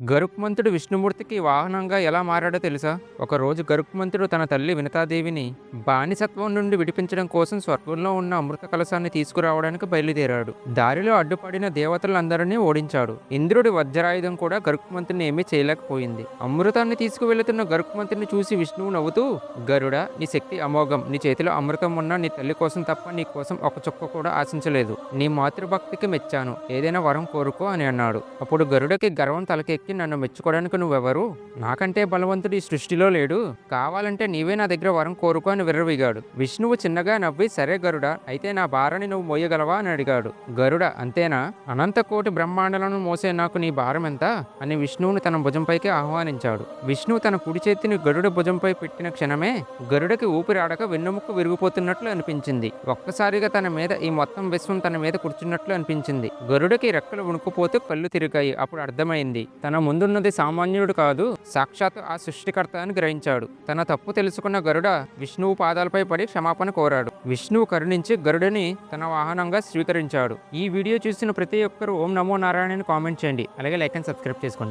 గరుత్మంతుడు విష్ణుమూర్తికి వాహనంగా ఎలా మారాడో తెలుసా? ఒకరోజు గరుత్మంతుడు తన తల్లి వినతాదేవిని బానిసత్వం నుండి విడిపించడం కోసం స్వర్గంలో ఉన్న అమృత కలశాన్ని తీసుకురావడానికి బయలుదేరాడు. దారిలో అడ్డుపడిన దేవతలందరినీ ఓడించాడు. ఇంద్రుడి వజ్రాయుధం కూడా గరుత్మంతుని ఏమీ చేయలేకపోయింది. అమృతాన్ని తీసుకువెళుతున్న గరుత్మంతుని చూసి విష్ణువు నవ్వుతూ, గరుడా, నీ శక్తి అమోఘం. నీ చేతిలో అమృతం ఉన్న నీ తల్లి కోసం తప్ప నీ కోసం ఒక చుక్క కూడా ఆశించలేదు. నీ మాతృభక్తికి మెచ్చాను. ఏదైనా వరం కోరుకో అని అన్నాడు. అప్పుడు గరుడకి గర్వం తలకెక్కి, నన్ను మెచ్చుకోవడానికి నువ్వెవరు? నాకంటే బలవంతుడు ఈ సృష్టిలో లేడు. కావాలంటే నీవే నా దగ్గర వరం కోరుకో అని విర్రవీగాడు. విష్ణువు చిన్నగా నవ్వి, సరే గరుడా, అయితే నా భారాన్ని నువ్వు మోయగలవా అని అడిగాడు. గరుడ, అంతేనా? అనంత కోటి బ్రహ్మాండాలను మోసే నాకు నీ భారం ఎంత అని విష్ణువుని తన భుజంపైకి ఆహ్వానించాడు. విష్ణువు తన కుడి చేతిని గరుడ భుజంపై పెట్టిన క్షణమే గరుడకి ఊపిరాడక వెన్నుముక్క విరిగిపోతున్నట్లు అనిపించింది. ఒక్కసారిగా తన మీద ఈ మొత్తం విశ్వం తన మీద కూర్చున్నట్లు అనిపించింది. గరుడకి రెక్కలు వణుకుపోతూ కళ్ళు తిరిగాయి. అప్పుడు అర్థమైంది, తన ముందున్నది సామాన్యుడు కాదు, సాక్షాత్ ఆ సృష్టికర్త అని గ్రహించాడు. తన తప్పు తెలుసుకున్న గరుడ విష్ణువు పాదాలపై పడి క్షమాపణ కోరాడు. విష్ణువు కరుణించి గరుడని తన వాహనంగా స్వీకరించాడు. ఈ వీడియో చూసిన ప్రతి ఒక్కరూ ఓం నమో నారాయణ అని కామెంట్ చేయండి. అలాగే లైక్ అండ్ సబ్స్క్రైబ్ చేసుకోండి.